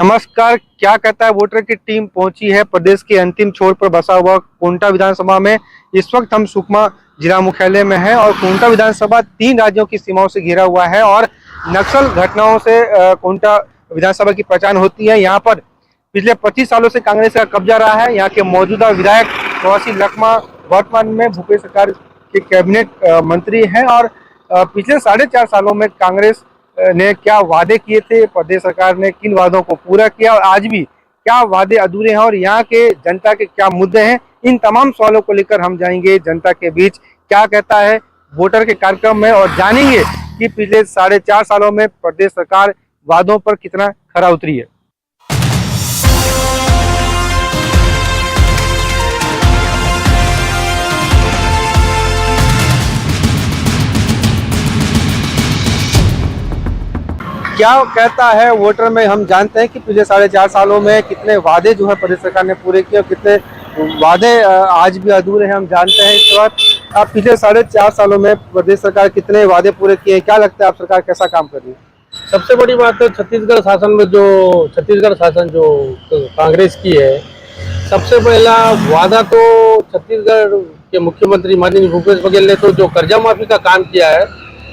नमस्कार। क्या कहता है वोटर की टीम पहुंची है प्रदेश के अंतिम छोर पर बसा हुआ कोंटा विधानसभा में। इस वक्त हम सुकमा जिला मुख्यालय में हैं और कोंटा विधानसभा 3 राज्यों की सीमाओं से घिरा हुआ है और नक्सल घटनाओं से कोंटा विधानसभा की पहचान होती है। यहाँ पर पिछले 25 सालों से कांग्रेस का कब्जा रहा है। यहाँ के मौजूदा विधायक कवासी लखमा वर्तमान में भूपेश सरकार के कैबिनेट मंत्री हैं और पिछले 4.5 सालों में कांग्रेस ने क्या वादे किए थे, प्रदेश सरकार ने किन वादों को पूरा किया और आज भी क्या वादे अधूरे हैं और यहाँ के जनता के क्या मुद्दे हैं, इन तमाम सवालों को लेकर हम जाएंगे जनता के बीच। क्या कहता है वोटर के कार्यक्रम में और जानेंगे कि पिछले 4.5 सालों में प्रदेश सरकार वादों पर कितना खरा उतरी है। क्या कहता है वोटर में हम जानते हैं कि पिछले 4.5 सालों में कितने वादे जो है प्रदेश सरकार ने पूरे किए और कितने वादे आज भी अधूरे हैं। हम जानते हैं इस वक्त आप पिछले 4.5 सालों में प्रदेश सरकार कितने वादे पूरे किए, क्या लगता है आप सरकार कैसा काम कर रही है? सबसे बड़ी बात तो छत्तीसगढ़ शासन जो कांग्रेस की है, सबसे पहला वादा तो छत्तीसगढ़ के मुख्यमंत्री माननीय भूपेश बघेल ने तो जो कर्जा माफी का काम किया है,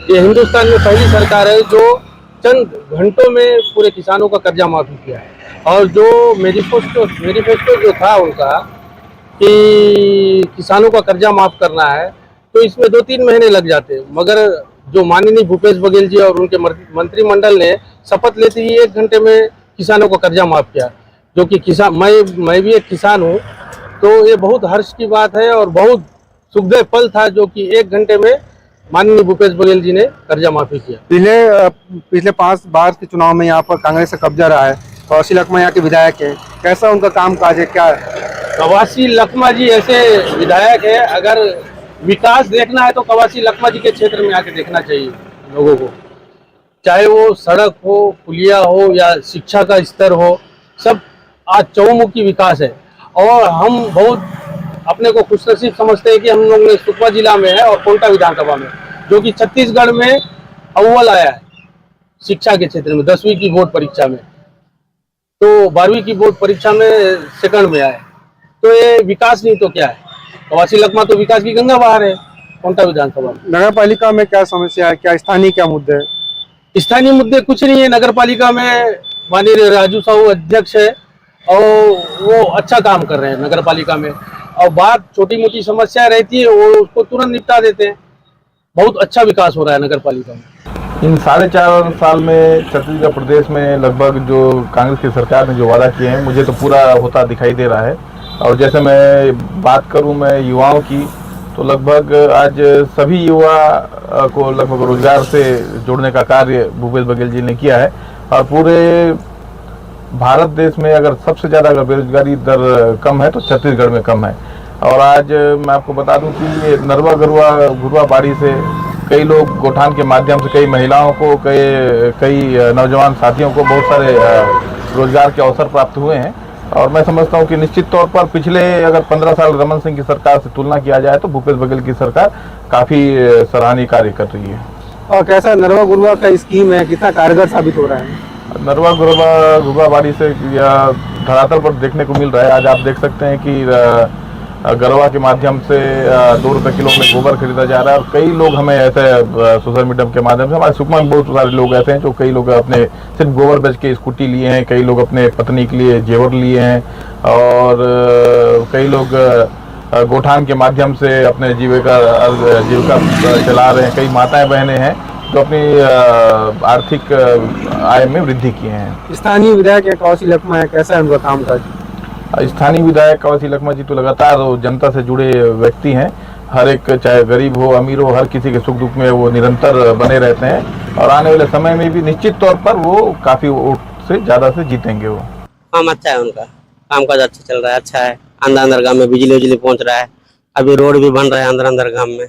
ये हिंदुस्तान में पहली सरकार है जो चंद घंटों में पूरे किसानों का कर्जा माफी किया है। और जो मैनिफेस्टो जो था उनका कि किसानों का कर्जा माफ करना है, तो इसमें 2-3 महीने लग जाते, मगर जो माननीय भूपेश बघेल जी और उनके मंत्रिमंडल ने शपथ लेते ही 1 घंटे में किसानों का कर्जा माफ किया। जो कि किसान मैं भी एक किसान हूँ, तो ये बहुत हर्ष की बात है और बहुत सुखद पल था जो कि 1 घंटे में माननीय भूपेश बघेल जी ने कर्जा माफी किया। पिछले 5 बार के चुनाव में यहाँ पर कांग्रेस का कब्जा रहा है। कवासी लखमा यहाँ के विधायक है, कैसा उनका काम काज है? क्या कवासी लखमा जी ऐसे विधायक है, अगर विकास देखना है तो कवासी लखमा जी के क्षेत्र में आके देखना चाहिए लोगों को। चाहे वो सड़क हो, पुलिया हो या शिक्षा का स्तर हो, सब आज चौमुखी विकास है। और हम बहुत अपने को खुशनसीब समझते हैं कि हम लोग सुकमा जिला में है और कोंटा विधानसभा में, जो कि छत्तीसगढ़ में अव्वल आया है शिक्षा के क्षेत्र में। 10वीं की बोर्ड परीक्षा में, तो 12वीं की बोर्ड परीक्षा में सेकंड में आया। तो ये विकास नहीं तो क्या है? कवासी लखमा तो विकास की गंगा बहार है कोंटा विधानसभा में। नगर पालिका में क्या समस्या है, क्या स्थानीय क्या मुद्दे है? स्थानीय मुद्दे कुछ नहीं है। नगर पालिका में माननीय राजू साहू अध्यक्ष है और वो अच्छा काम कर रहे हैं नगर पालिका में। और बात छोटी मोटी समस्या रहती है वो उसको तुरंत निपटा देते हैं। बहुत अच्छा विकास हो रहा है नगर पालिका में। इन 4.5 साल में छत्तीसगढ़ प्रदेश में लगभग जो कांग्रेस की सरकार ने जो वादा किए हैं, मुझे तो पूरा होता दिखाई दे रहा है। और जैसे मैं बात करूं मैं युवाओं की, तो लगभग आज सभी युवा को लगभग रोजगार से जोड़ने का कार्य भूपेश बघेल जी ने किया है। और पूरे भारत देश में अगर सबसे ज़्यादा अगर बेरोजगारी दर कम है तो छत्तीसगढ़ में कम है। और आज मैं आपको बता दूं कि नरवा गुरुआ बाड़ी से कई लोग गोठान के माध्यम से कई महिलाओं को कई नौजवान साथियों को बहुत सारे रोजगार के अवसर प्राप्त हुए हैं। और मैं समझता हूं कि निश्चित तौर पर पिछले अगर 15 साल रमन सिंह की सरकार से तुलना किया जाए तो भूपेश बघेल की सरकार काफ़ी सराहनीय कार्य कर रही है। और कैसा नरवा गुरुआ का स्कीम है, कितना कारगर साबित हो रहा है? नरवा गुरुआ बाड़ी से या धरातल पर देखने को मिल रहा है। आज आप देख सकते हैं कि गरवा के माध्यम से 2 रुपये किलो में गोबर खरीदा जा रहा है। और कई लोग हमें ऐसे सोशल मीडिया के माध्यम से, हमारे सुकमा में बहुत सारे लोग ऐसे हैं जो कई लोग अपने सिर्फ गोबर बेच के स्कूटी लिए हैं, कई लोग अपने पत्नी के लिए जेवर लिए हैं और कई लोग गोठान के माध्यम से अपने जीविका चला रहे हैं। कई माताएं बहनें हैं जो अपनी आर्थिक आय में वृद्धि किए हैं। स्थानीय विधायक कवासी लखमा है, कैसा है उनका काम काज? स्थानीय विधायक कवासी लखमा जी तो लगातार जनता से जुड़े व्यक्ति हैं। हर एक, चाहे गरीब हो अमीर हो, हर किसी के सुख दुख में वो निरंतर बने रहते हैं। और आने वाले समय में भी निश्चित तौर पर वो काफी वोट से ज्यादा से जीतेंगे। वो काम अच्छा है, उनका काम काज अच्छा चल रहा है, अच्छा है। अंदर गांव में बिजली पहुंच रहा है, अभी रोड भी बन रहा है अंदर गांव में।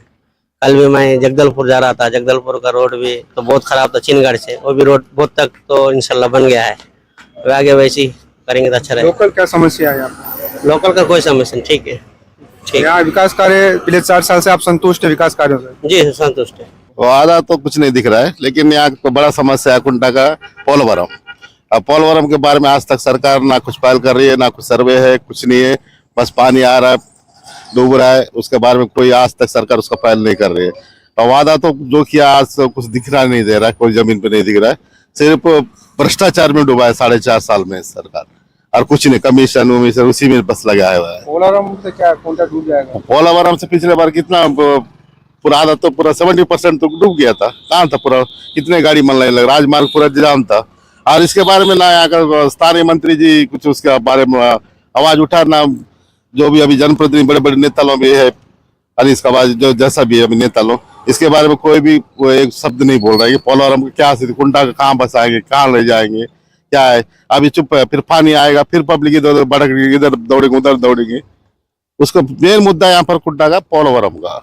कल भी मैं जगदलपुर जा रहा था, जगदलपुर का रोड भी तो बहुत खराब था चिनगढ़ से, वो भी रोड बहुत तक तो इंशाल्लाह बन गया है। आगे वैसे ही करेंगे तो अच्छा रहेगा। लोकल क्या समस्या है? लोकल का कोई समस्या नहीं, ठीक है। ठीक, यहाँ विकास कार्य पिछले 4 साल से आप संतुष्ट है विकास कार्यों से? जी संतुष्ट है। वादा तो कुछ नहीं दिख रहा है, लेकिन यहाँ तो बड़ा समस्या है कुंटा का पोल भराव। अब पोलवरम के बारे में आज तक सरकार ना कुछ पहल कर रही है, ना कुछ सर्वे है, कुछ नहीं है। बस पानी आ रहा है, डूब रहा है, उसके बारे में कोई आज तक सरकार उसका पहल नहीं कर रही है। और वादा तो जो किया आज तो कुछ दिखना नहीं दे रहा है, कोई जमीन पे नहीं दिख रहा है। सिर्फ भ्रष्टाचार में डूबा है 4.5 साल में सरकार, और कुछ नहीं, कमीशन वमीशन उसी में बस लगा हुआ है। पोलावरम से क्या कोंटा डूब जाएगा? पोलावरम से पिछले बार कितना पूरा आधा तो पूरा 70% तो डूब गया था। कहाँ था पूरा, कितने गाड़ी मन लगने लगा, राजमार्ग पूरा जाम था। और इसके बारे में ना यहाँ का स्थानीय मंत्री जी कुछ उसके बारे में आवाज उठाना, जो भी अभी जनप्रतिनिधि बड़े बड़े नेता लोग भी है, अनिस का आवाज जो जैसा भी है अभी नेता लोग, इसके बारे में कोई भी वो एक शब्द नहीं बोल रहा है कि पोलावरम की क्या स्थिति, कुंडा का कहाँ बसाएंगे, कहाँ ले जाएंगे, क्या है। अभी चुप है, फिर पानी आएगा, फिर पब्लिक इधर भड़क, इधर दौड़ेंगे उधर दौड़ेंगे। उसका मेन मुद्दा यहाँ पर कुंडा का, पोलावरम का,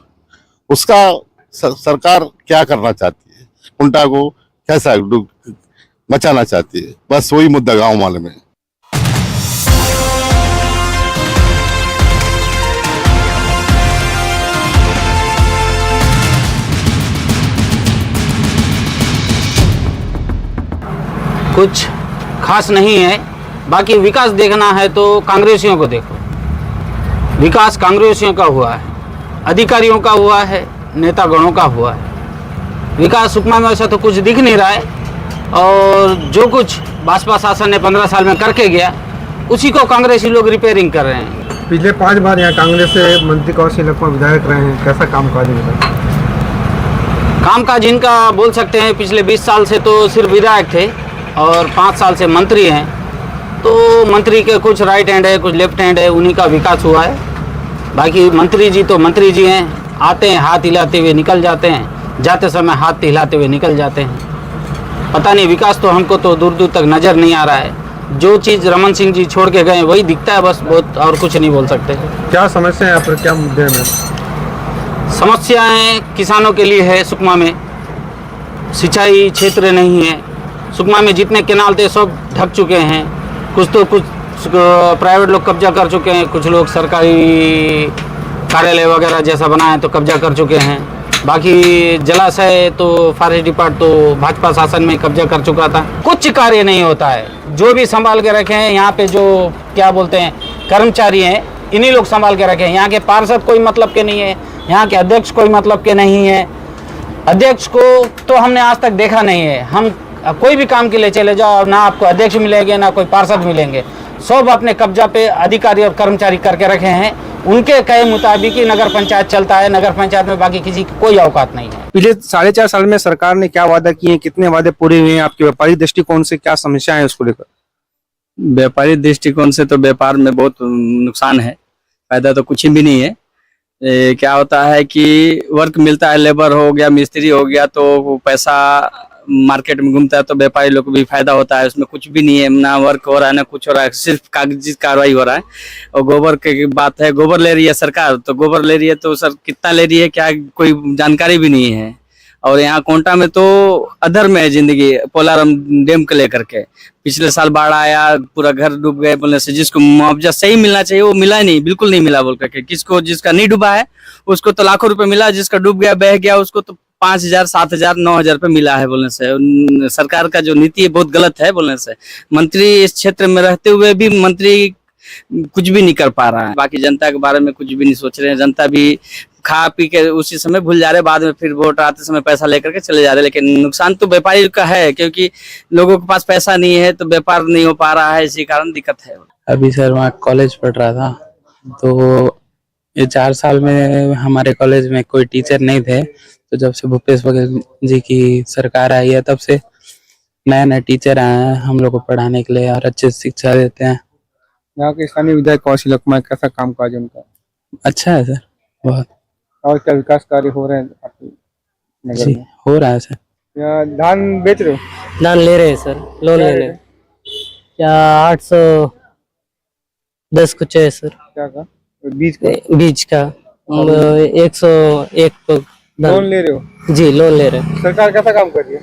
उसका सरकार क्या करना चाहती है, कुंडा को कैसा बचाना चाहती है, बस वही मुद्दा गाँव वाले में। कुछ खास नहीं है। बाकी विकास देखना है तो कांग्रेसियों को देखो। विकास कांग्रेसियों का हुआ है, अधिकारियों का हुआ है, नेतागणों का हुआ है। विकास सुकमा में ऐसा तो कुछ दिख नहीं रहा है, और जो कुछ भाजपा शासन ने 15 साल में करके गया उसी को कांग्रेसी लोग रिपेयरिंग कर रहे हैं। पिछले 5 बार यहाँ कांग्रेस से मंत्री कौशल लखमा विधायक रहे हैं, कैसा कामकाज है? कामकाज इनका बोल सकते हैं पिछले 20 साल से तो सिर्फ विधायक थे और 5 साल से मंत्री हैं, तो मंत्री के कुछ राइट हैंड है, कुछ लेफ्ट हैंड है, उन्हीं का विकास हुआ है। बाकी मंत्री जी तो मंत्री जी हैं, आते हैं हाथ हिलाते हुए निकल जाते हैं, जाते समय हाथ हिलाते हुए निकल जाते हैं। पता नहीं, विकास तो हमको तो दूर दूर तक नज़र नहीं आ रहा है। जो चीज़ रमन सिंह जी छोड़ के गए वही दिखता है बस, बहुत, और कुछ नहीं बोल सकते। क्या समस्या है यहाँ पर, क्या मुद्दे हैं? समस्याएं किसानों के लिए है। सुकमा में सिंचाई क्षेत्र नहीं है। सुकमा में जितने केनाल थे सब ढक चुके हैं। कुछ प्राइवेट लोग कब्जा कर चुके हैं, कुछ लोग सरकारी कार्यालय वगैरह जैसा बनाए तो कब्जा कर चुके हैं। बाकी जलाशय तो फॉरेस्ट डिपार्ट तो भाजपा शासन में कब्जा कर चुका था। कुछ कार्य नहीं होता है। जो भी संभाल के रखे हैं यहाँ पे, जो क्या बोलते हैं कर्मचारी हैं, इन्हीं लोग संभाल के रखे हैं। यहाँ के पार्षद कोई मतलब के नहीं है, यहाँ के अध्यक्ष कोई मतलब के नहीं है। अध्यक्ष को तो हमने आज तक देखा नहीं है। हम कोई भी काम के लिए चले जाओ, ना आपको अध्यक्ष मिलेंगे ना कोई पार्षद मिलेंगे। सब अपने कब्जा पे अधिकारी और कर्मचारी करके रखे हैं। उनके कहे मुताबिक ही नगर पंचायत चलता है। नगर पंचायत में बाकी किसी की कोई औकात नहीं है। पिछले 4.5 साल में सरकार ने क्या वादा किए हैं, कितने वादे पूरे हुए हैं? आपके व्यापारिक दृष्टिकोण से क्या समस्या है उसको लेकर? व्यापारिक दृष्टिकोण से तो व्यापार में बहुत नुकसान है, फायदा तो कुछ भी नहीं है। क्या होता है कि वर्क मिलता है, लेबर हो गया, मिस्त्री हो गया, तो पैसा मार्केट में घूमता है तो व्यापारी लोग को भी फायदा होता है। उसमें कुछ भी नहीं है, ना वर्क हो रहा है ना कुछ हो रहा है, सिर्फ कागजी कार्रवाई हो रहा है। और गोबर की बात है, गोबर ले रही है सरकार, तो गोबर ले रही है तो सर कितना ले रही है क्या कोई जानकारी भी नहीं है। और यहाँ कोंटा में तो अधर में है जिंदगी, पोलावरम डैम को लेकर के। पिछले साल बाढ़ आया, पूरा घर डूब गए बोलने से जिसको मुआवजा सही मिलना चाहिए वो मिला नहीं, बिल्कुल नहीं मिला बोल करके। किसको, जिसका नहीं डूबा है उसको तो लाखों रुपए मिला, जिसका डूब गया बह गया उसको तो 5,000, 7,000, 9,000 रुपये मिला है बोलने से। सरकार का जो नीति है बहुत गलत है बोलने से। मंत्री इस क्षेत्र में रहते हुए भी मंत्री कुछ भी नहीं कर पा रहा है। बाकी जनता के बारे में कुछ भी नहीं सोच रहे हैं। जनता भी खा पी के उसी समय भूल जा रहे हैं, बाद में फिर वोट आते समय पैसा लेकर के चले जा रहे हैं। लेकिन नुकसान तो व्यापारी का है, क्योंकि लोगों के पास पैसा नहीं है तो व्यापार नहीं हो पा रहा है, इसी कारण दिक्कत है। अभी सर वहाँ कॉलेज पढ़ रहा था, तो ये 4 साल में हमारे कॉलेज में कोई टीचर नहीं थे। तो जब से भूपेश बघेल जी की सरकार आई है तब से नए नए टीचर आए हैं हम लोग को पढ़ाने के लिए और अच्छे शिक्षा देते हैं। यहाँ के स्थानीय विधायक कौशल लखमा, कैसा कामकाज है उनका? अच्छा है सर, बहुत। और क्या विकास कार्य हो रहे हैं आपके नगर में? हो रहा है सर। यहाँ धान बेच रहे हो? धान ले रहे हैं सर, लोन ले रहे हैं। क्या 810 कुछ है सर। क्या का बीज का? बीज का 101 लोन ले रहे हो? जी लोन ले रहे हैं। सरकार कैसा काम कर रही है?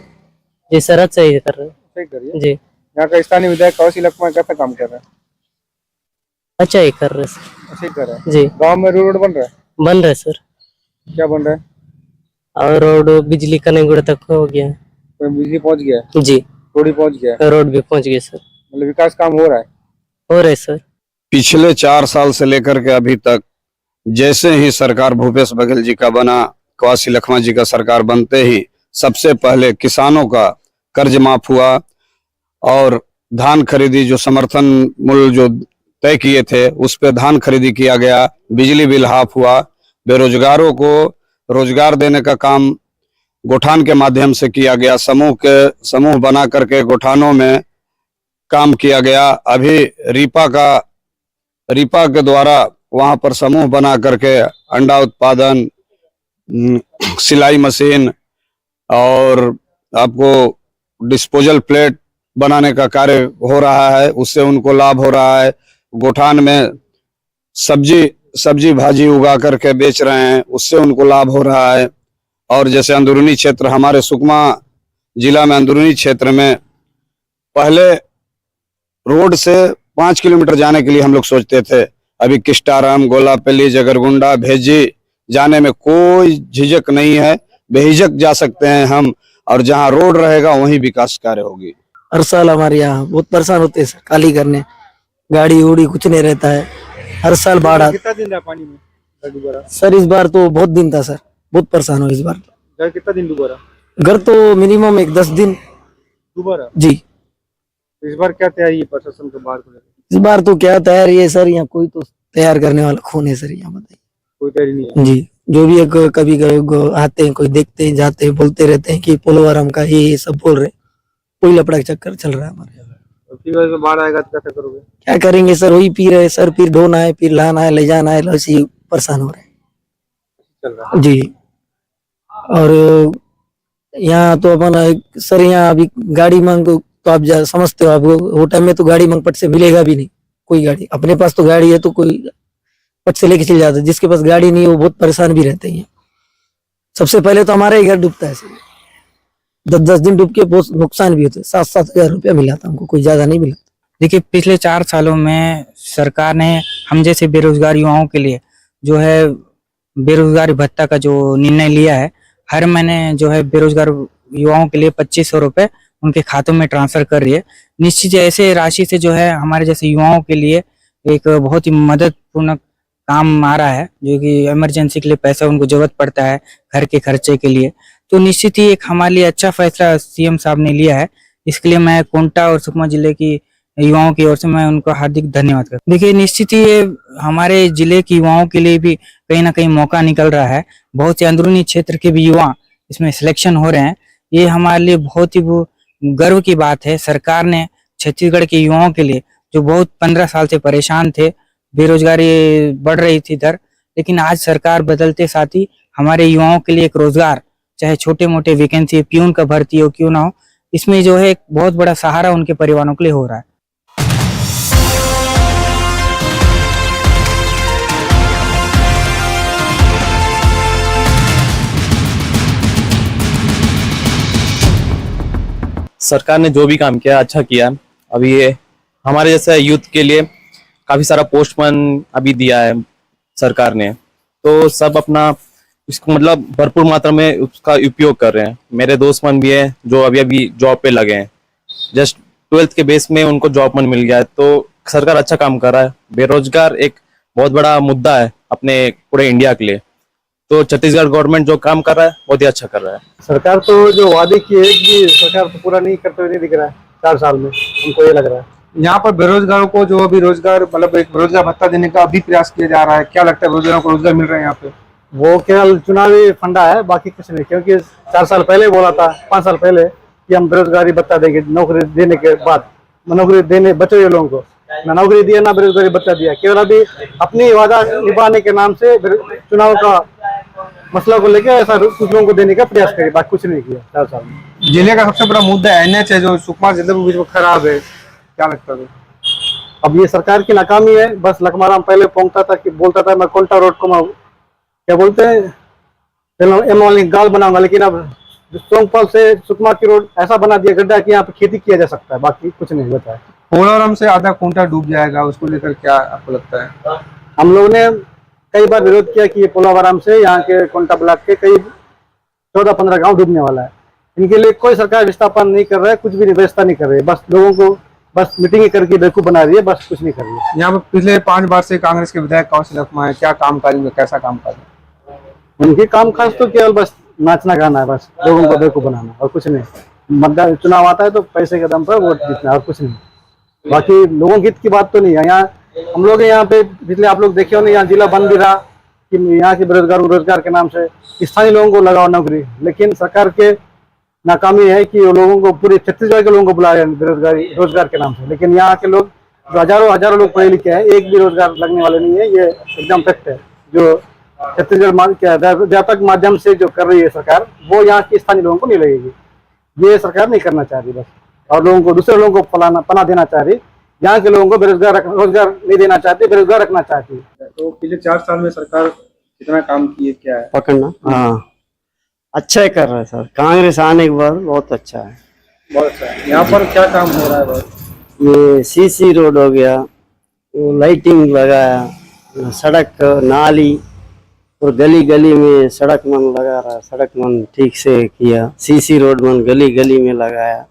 जी सर अच्छा ही कर रहे हैं। सही कर रही है। जी यहाँ का स्थानीय विधायक कौशल लखमा कैसा काम कर रहा है? अच्छा ही कर रहे हैं सर। अच्छा ही कर रहा है। जी गांव में रोड बन रहा है? बन रहे सर। क्या बन रहा है? और रोड बिजली कनेगुड़ तक हो गया है। कोई बिजली पहुंच गया है? जी रोड ही पहुंच गया है। रोड भी पहुंच गए सर। मतलब विकास काम हो रहा है। हो रहे सर। पिछले 4 साल से लेकर के अभी तक जैसे ही सरकार भूपेश बघेल जी का बना, कवासी लखमा जी का सरकार बनते ही सबसे पहले किसानों का कर्ज माफ हुआ और धान खरीदी जो समर्थन मूल्य जो तय किए थे उस पे धान खरीदी किया गया, बिजली बिल हाफ हुआ, बेरोजगारों को रोजगार देने का काम गोठान के माध्यम से किया गया, समूह बना करके गोठानों में काम किया गया। अभी रीपा के द्वारा वहां पर समूह बना करके अंडा उत्पादन, सिलाई मशीन और आपको डिस्पोजल प्लेट बनाने का कार्य हो रहा है, उससे उनको लाभ हो रहा है। गोठान में सब्जी भाजी उगा करके बेच रहे हैं, उससे उनको लाभ हो रहा है। और जैसे अंदरूनी क्षेत्र, हमारे सुकमा जिला में अंदरूनी क्षेत्र में पहले रोड से 5 किलोमीटर जाने के लिए हम लोग सोचते थे, अभी किस्टाराम, गोलापल्ली, जगरगुंडा, भेजी जाने में कोई झिझक नहीं है, बेहिझक जा सकते हैं हम। और जहां रोड रहेगा वहीं विकास कार्य होगी। हर साल हमारे यहाँ बहुत परेशान होते हैं सर, खाली करने, गाड़ी उड़ी कुछ नहीं रहता है, हर साल बाढ़ कितना दिन रहा पानी में घर डूबा रहा? सर इस बार तो बहुत दिन था सर, बहुत परेशान हो इस बार। घर कितना दिन डूबा रहा? घर तो मिनिमम 10 दिन डूबा रहा। जी। इस बार क्या तैयारी है प्रशासन के बाहर को लेकर? इस बार तो क्या तैयारी है सर, यहाँ कोई तो तैयार करने वाला खून है सर, यहाँ बताइए। कोई तैयारी नहीं है जी। जो भी एक कभी आते हैं, कोई देखते हैं, जाते हैं, बोलते रहते हैं कि पोलोवारम का ये सब बोल रहे, कोई लपड़ा चक्कर चल रहा है हमारे। फिर वैसे बाढ़ आएगा तो कैसे करोगे? क्या करेंगे सर, वही पी रहे सर, फिर ढोना है, फिर लाना है, ले जाना है, ऐसे परेशान हो रहे हैं। चल रहा है जी। और यहाँ तो अपन सर, यहाँ अभी गाड़ी मांग तो आप समझते हो, आप वो टाइम में तो गाड़ी मांग पट से मिलेगा भी नहीं कोई गाड़ी। अपने पास तो गाड़ी है तो कोई पट से लेके चल जाता है, जिसके पास गाड़ी नहीं है वो बहुत परेशान भी रहते हैं। सबसे पहले तो हमारा ही घर डूबता है सर, 10 दिन डूब के बहुत नुकसान भी होते हैं। 7-7 हजार रुपया मिला था हमको, कोई ज्यादा नहीं मिला। देखिए, पिछले 4 सालों में सरकार ने हम जैसे बेरोजगार युवाओं के लिए जो है बेरोजगारी भत्ता का जो निर्णय लिया है, हर महीने जो है बेरोजगार युवाओं के लिए 2500 रुपए उनके खातों में ट्रांसफर कर रही है। निश्चित ऐसे राशि से जो है हमारे जैसे युवाओं के लिए एक बहुत ही मददपूर्ण काम आ रहा है, जो कि इमरजेंसी के लिए पैसा उनको जरूरत पड़ता है घर के खर्चे के लिए। तो निश्चित ही एक हमारे लिए अच्छा फैसला सीएम साहब ने लिया है। इसके लिए मैं कोंटा और सुकमा जिले की युवाओं की ओर से मैं उनको हार्दिक धन्यवाद करता हूं। देखिए, निश्चित ही ये हमारे जिले के युवाओं के लिए भी कहीं ना कहीं मौका निकल रहा है। बहुत से अंदरूनी क्षेत्र के भी युवा इसमें सिलेक्शन हो रहे हैं। ये हमारे लिए बहुत ही गर्व की बात है। सरकार ने छत्तीसगढ़ के युवाओं के लिए, जो बहुत 15 साल से परेशान थे, बेरोजगारी बढ़ रही थी इधर, लेकिन आज सरकार बदलते साथ ही हमारे युवाओं के लिए एक रोजगार, चाहे छोटे मोटे वैकेंसी प्यून का भर्ती हो क्यों ना हो, इसमें जो है एक बहुत बड़ा सहारा उनके परिवारों के लिए हो रहा है। सरकार ने जो भी काम किया अच्छा किया। अभी ये हमारे जैसे यूथ के लिए काफी सारा पोस्टमैन अभी दिया है सरकार ने, तो सब अपना इसको मतलब भरपूर मात्रा में उसका उपयोग कर रहे हैं। मेरे दोस्तमन भी है जो अभी जॉब पे लगे हैं, जस्ट 12th के बेस में उनको जॉब मन मिल गया है। तो सरकार अच्छा काम कर रहा है। बेरोजगार एक बहुत बड़ा मुद्दा है अपने पूरे इंडिया के लिए, तो छत्तीसगढ़ गवर्नमेंट जो काम कर रहा है बहुत ही अच्छा कर रहा है। सरकार तो जो वादे किए हैं कि सरकार तो पूरा नहीं करते हुए नहीं दिख रहा है 4 साल में, हमको ये लग रहा है। यहाँ पर बेरोजगारों को जो अभी रोजगार मतलब एक रोजगार भत्ता देने का अभी प्रयास किया जा रहा है, क्या लगता है बेरोजगारों को रोजगार मिल रहे हैं यहाँ पे? वो केवल चुनावी फंडा है, बाकी कुछ नहीं। क्योंकि 4 साल पहले बोला था, 5 साल पहले, कि हम बेरोजगारी भत्ता देंगे नौकरी देने के बाद। नौकरी देने बचे हुए लोगों को ना नौकरी दिया ना बेरोजगारी भत्ता दिया, केवल अभी अपनी वादा निभाने के नाम से चुनाव का मसला को लेकर ऐसा कुछ लोगों को देने का प्रयास करे, बाकी कुछ नहीं किया 4 साल में। जिले का सबसे बड़ा मुद्दा NH है जो सुकमा जिले के बीच में खराब है, क्या लगता है? अब ये सरकार की नाकामी है। बस लखमाराम पहले पोंगता था कि बोलता था मैं कोंटा रोड को मैं क्या बोलते हैं गाल बनाऊंगा, लेकिन अब सोंगपाल से सुकमा की रोड ऐसा बना दिया गड्ढा कि यहाँ पे खेती किया जा सकता है, बाकी कुछ नहीं होता है। पोलावरम से आधा कोंटा डूब जाएगा, उसको लेकर क्या आपको लगता है? हम लोगों ने कई बार विरोध किया कि ये पोलावरम से यहाँ के कोंटा ब्लॉक के कई 14-15 गांव डूबने वाला है, इनके लिए कोई सरकार विस्थापन नहीं कर रहा है, कुछ भी व्यवस्था नहीं कर रही है, बस लोगों को बस मीटिंग करके बेवकूफ बना रही है, बस कुछ नहीं कर रही है। यहाँ पर पिछले 5 बार से कांग्रेस के विधायक कौशल लखमा है, क्या काम कार्य कैसा काम कार्य? उनके काम खास तो केवल बस नाचना गाना है, बस लोगों को बेवकूफ बनाना और कुछ नहीं। मतदान चुनाव आता है तो पैसे के दम पर वोट जीतना और कुछ नहीं, बाकी लोगों के हित की बात तो नहीं है। यहाँ हम लोग यहाँ पे पिछले आप लोग देखे होंगे, यहाँ जिला बंद भी रहा कि यहाँ के बेरोजगार रोजगार के नाम से स्थानीय लोगों को लगाओ नौकरी, लेकिन सरकार के नाकामी है कि वो लोगों को पूरे छत्तीसगढ़ के लोगों को बुलाया बेरोजगारी रोजगार के नाम से, लेकिन यहाँ के लोग जो हजारों लोग पढ़े लिखे हैं, एक भी रोजगार लगने वाले नहीं है, ये एकदम फैक्ट है। जो छत्तीसगढ़ व्यापक माध्यम से जो कर रही है सरकार, वो यहाँ के स्थानीय लोगों को नहीं लगेगी, ये सरकार नहीं करना चाह रही बस, और लोगों को दूसरे लोगों को पनाह देना चाह रही, यहाँ के लोगों को रोजगार नहीं देना चाहती, बेरोजगार रखना चाहती है। तो पिछले 4 साल में सरकार कितना काम की है, क्या है? पकड़ना, हाँ अच्छा ही कर रहा है सर, कांग्रेस आने के बाद बहुत अच्छा है। बहुत अच्छा है। यहाँ पर क्या काम हो रहा है? बहुत ये सीसी रोड हो गया, वो लाइटिंग लगाया, सड़क नाली और गली गली में सड़क मन लगा रहा, सड़क मन ठीक से किया, सीसी रोड मन गली गली में लगाया,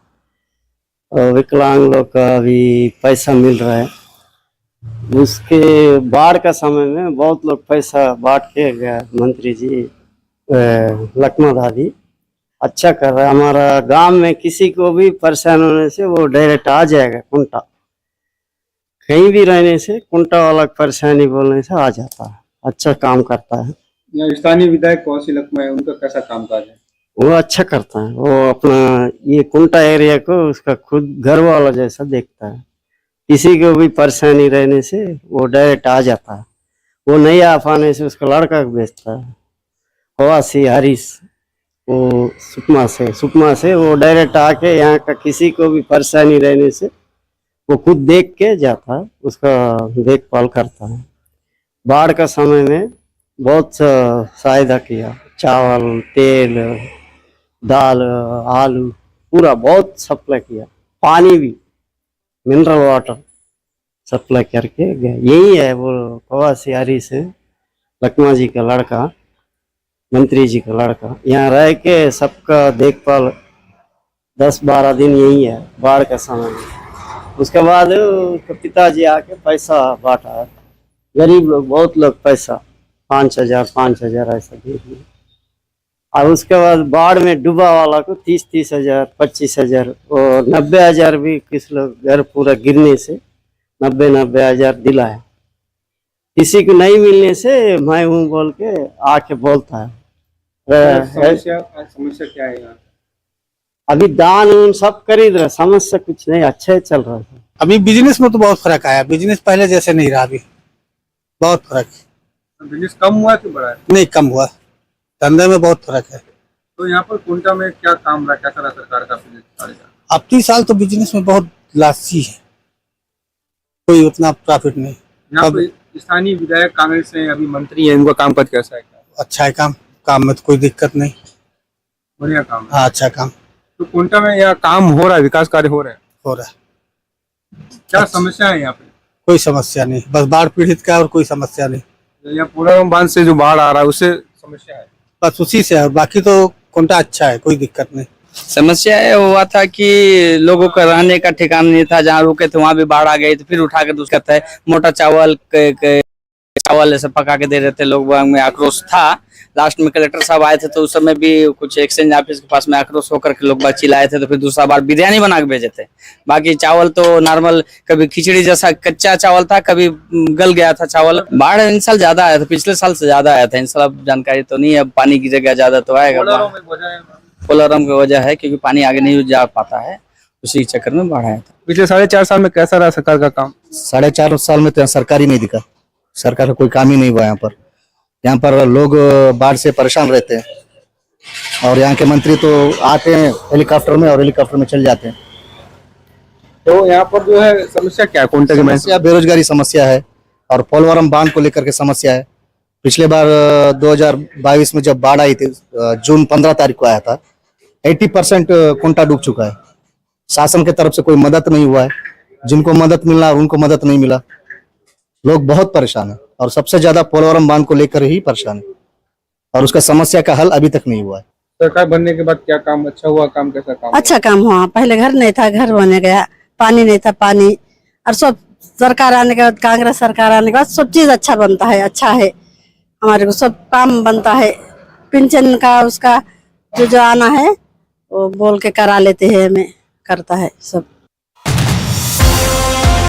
और विकलांग लोग का भी पैसा मिल रहा है। उसके बाढ़ का समय में बहुत लोग पैसा बांट के गया मंत्री जी लखमा दादी, अच्छा कर रहा है। हमारा गांव में किसी को भी परेशान होने से वो डायरेक्ट आ जाएगा कुंटा, कहीं भी रहने से कुंटा वाला परेशानी बोलने से आ जाता है, अच्छा काम करता है। यहाँ स्थानीय विधायक कौशल लखमा है, उनका कैसा काम काज है? वो अच्छा करता है, वो अपना ये कुंटा एरिया को उसका खुद घर वाला जैसा देखता है, किसी को भी परेशानी रहने से वो डायरेक्ट आ जाता है, वो नहीं आ पाने से उसका लड़का भेजता है, हवासी हरीश, वो सुकमा से वो डायरेक्ट आके यहाँ का किसी को भी परेशानी रहने से वो खुद देख के जाता है, उसका देखभाल करता है। बाढ़ का समय में बहुत सहायता किया, चावल, तेल, दाल, आलू पूरा बहुत सप्लाई किया, पानी भी मिनरल वाटर सप्लाई करके गया। यही है वो कवासी हरीश लखमा जी का लड़का, मंत्री जी का लड़का, यहाँ रह के सबका देखभाल 10-12 दिन यही है बाढ़ का समय में। उसके बाद उसके पिताजी आके पैसा बांटा है, गरीब लोग बहुत लोग पैसा 5,000 ऐसा दे दिए, और उसके बाद बाढ़ में डूबा वाला को 30,000 25,000 और 90,000 भी किस लोग घर पूरा गिरने से 90,000 दिलाया। किसी को नहीं मिलने से मैं हूँ बोल के आके बोलता है। समस्या क्या है यहाँ? अभी दान उन सब खरीद रहे, समस्या कुछ नहीं, अच्छा ही चल रहा है। अभी बिजनेस में तो बहुत फर्क आया, बिजनेस पहले जैसे नहीं रहा, अभी बहुत फर्क। बिजनेस कम हुआ कि बढ़ा है? नहीं, कम हुआ, धंधे में बहुत फर्क है। तो यहाँ पर कुंटा में क्या काम रहा, कैसा रहा सरकार का बिजनेस? अब 3 साल तो बिजनेस में बहुत लासी है, कोई उतना प्रॉफिट नहीं। यहाँ पर स्थानीय विधायक कांग्रेस से अभी मंत्री है, इनका कामकाज कैसा है? अच्छा है, काम में तो कोई दिक्कत नहीं, बढ़िया काम है। हाँ अच्छा काम। तो कुंटा में यहाँ काम हो रहा है, विकास कार्य हो रहा है? क्या समस्या है यहाँ पे? कोई समस्या नहीं, बस बाढ़ पीड़ित का और कोई समस्या नहीं। यहाँ पूरा बांध से जो बाढ़ आ रहा है उससे समस्या है, बस उसी से है, बाकी तो कुंटा अच्छा है, कोई दिक्कत नहीं। समस्या ये हुआ था कि लोगों का रहने का ठिकाना नहीं था, जहाँ रुके थे वहां भी बाढ़ आ गई, तो फिर उठा के दूसरा है मोटा चावल ऐसे पका के दे रहे थे, लोग में आक्रोश था। लास्ट में कलेक्टर साहब आए थे तो उस समय भी कुछ एक्सचेंज ऑफिस के पास में आक्रोश होकर के लोग चिल्लाए थे, तो फिर दूसरा बार बिरयानी बना के भेजे थे। बाकी चावल तो नॉर्मल, कभी खिचड़ी जैसा कच्चा चावल था, कभी गल गया था चावल। बाढ़ इन साल ज्यादा आया था, पिछले साल से ज्यादा आया था, इन साल जानकारी तो नहीं है, पानी गिरेगा ज्यादा तो आएगा। कोलारम की वजह है क्योंकि पानी आगे नहीं जा पाता है, उसी चक्कर में बाढ़ आया था। पिछले 4.5 साल में कैसा रहा सरकार का काम? 4.5 साल में तो सरकार ही नहीं दिखा, सरकार का कोई काम ही नहीं हुआ यहाँ पर लोग बाढ़ से परेशान रहते हैं, और यहाँ के मंत्री तो आते हैं हेलीकॉप्टर में और हेलीकॉप्टर में चल जाते हैं। तो यहाँ पर जो है समस्या क्या है? कुंटा की समस्या बेरोजगारी समस्या है, और पोलवरम बांध को लेकर के समस्या है। पिछले बार 2022 में जब बाढ़ आई थी, जून 15 तारीख को आया था, 80% कुंटा डूब चुका है। शासन की तरफ से कोई मदद नहीं हुआ है, जिनको मदद मिलना उनको मदद नहीं मिला, लोग बहुत परेशान है, और सबसे ज्यादा पोलवरम बांध को लेकर ही परेशान है, और उसका समस्या का हल अभी तक नहीं हुआ है। सरकार बनने के बाद क्या काम अच्छा हुआ, काम कैसा काम अच्छा काम हुआ। पहले घर नहीं था, घर बने गया, पानी नहीं था, पानी, और सब सरकार आने के बाद, कांग्रेस सरकार आने के बाद सब चीज अच्छा बनता है, अच्छा है, हमारे को सब काम बनता है। पेंशन का उसका जो आना है वो बोल के करा लेते हैं, हमें करता है सब।